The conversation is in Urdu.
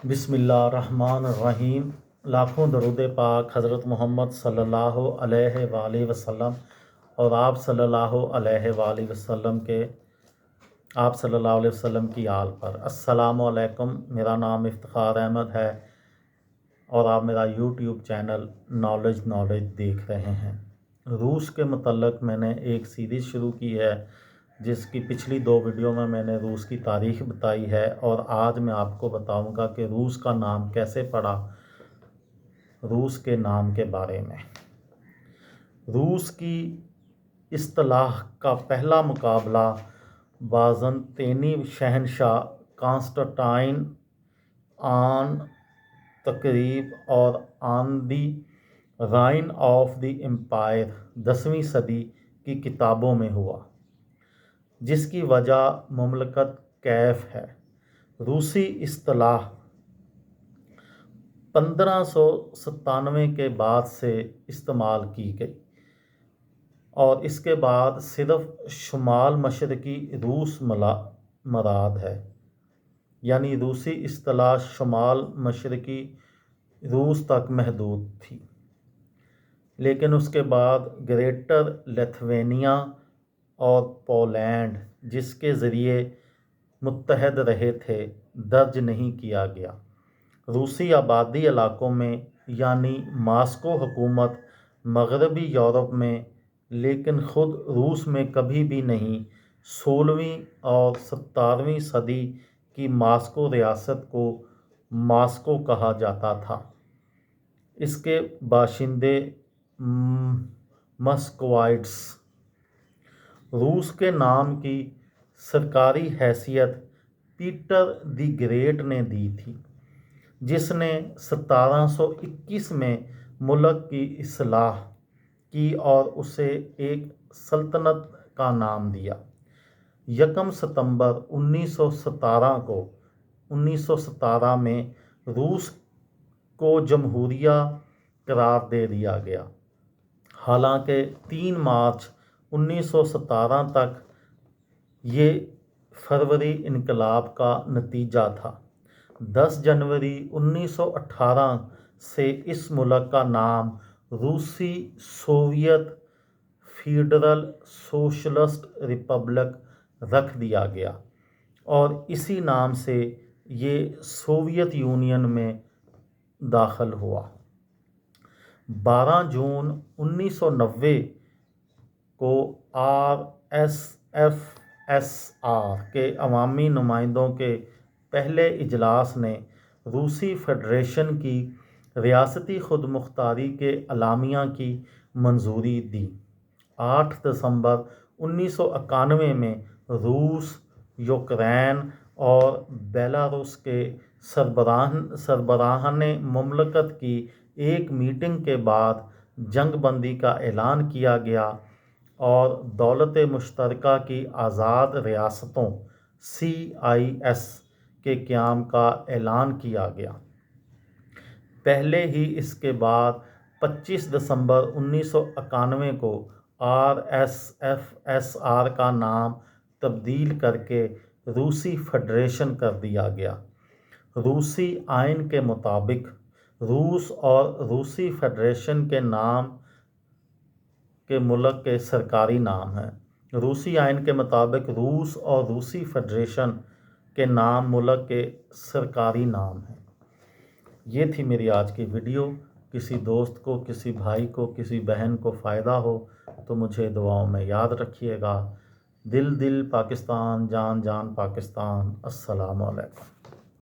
بسم اللہ الرحمن الرحیم۔ لاکھوں درود پاک حضرت محمد صلی اللہ علیہ وآلہ وسلم اور آپ صلی اللہ علیہ وآلہ وسلم کی آل پر۔ السلام علیکم، میرا نام افتخار احمد ہے اور آپ میرا یوٹیوب چینل نالج دیکھ رہے ہیں۔ روس کے متعلق میں نے ایک سیریز شروع کی ہے جس کی پچھلی 2 ویڈیو میں نے روس کی تاریخ بتائی ہے، اور آج میں آپ کو بتاؤں گا کہ روس کا نام کیسے پڑا، روس کے نام کے بارے میں۔ روس کی اصطلاح کا پہلا مقابلہ بازنطینی شہنشاہ کانسٹنٹائن آن تقریب اور آن دی رائن آف دی امپائر 10ویں صدی کی کتابوں میں ہوا، جس کی وجہ مملکت کیف ہے۔ روسی اصطلاح 1597 کے بعد سے استعمال کی گئی، اور اس کے بعد صرف شمال مشرقی روس مراد ہے، یعنی روسی اصطلاح شمال مشرقی روس تک محدود تھی، لیکن اس کے بعد گریٹر لیتھوینیا اور پولینڈ، جس کے ذریعے متحد رہے تھے، درج نہیں کیا گیا۔ روسی آبادی علاقوں میں، یعنی ماسکو حکومت مغربی یورپ میں، لیکن خود روس میں کبھی بھی نہیں۔ 16ویں اور 17ویں صدی کی ماسکو ریاست کو ماسکو کہا جاتا تھا۔ اس کے باشندے مسکوائٹس۔ روس کے نام کی سرکاری حیثیت پیٹر دی گریٹ نے دی تھی، جس نے 1721 میں ملک کی اصلاح کی اور اسے ایک سلطنت کا نام دیا۔ 1 ستمبر 1917 میں روس کو جمہوریہ قرار دے دیا گیا، حالانکہ 3 مارچ 1917 تک یہ فروری انقلاب کا نتیجہ تھا۔ 10 جنوری 1918 سے اس ملک کا نام روسی سوویت فیڈرل سوشلسٹ ریپبلک رکھ دیا گیا، اور اسی نام سے یہ سوویت یونین میں داخل ہوا۔ 12 جون 1990 کو RSFSR کے عوامی نمائندوں کے پہلے اجلاس نے روسی فیڈریشن کی ریاستی خود مختاری کے اعلامیہ کی منظوری دی۔ 8 دسمبر 1991 میں روس، یوکرین اور بیلاروس کے سربراہان مملکت کی ایک میٹنگ کے بعد جنگ بندی کا اعلان کیا گیا اور دولت مشترکہ کی آزاد ریاستوں CIS کے قیام کا اعلان کیا گیا۔ پہلے ہی اس کے بعد 25 دسمبر 1991 کو RSFSR کا نام تبدیل کر کے روسی فیڈریشن کر دیا گیا۔ روسی آئین کے مطابق روس اور روسی فیڈریشن کے نام کے ملک کے سرکاری نام ہیں۔ روسی آئین کے مطابق روس اور روسی فیڈریشن کے نام ملک کے سرکاری نام ہیں۔ یہ تھی میری آج کی ویڈیو۔ کسی دوست کو، کسی بھائی کو، کسی بہن کو فائدہ ہو تو مجھے دعاؤں میں یاد رکھیے گا۔ دل پاکستان، جان پاکستان۔ السلام علیکم۔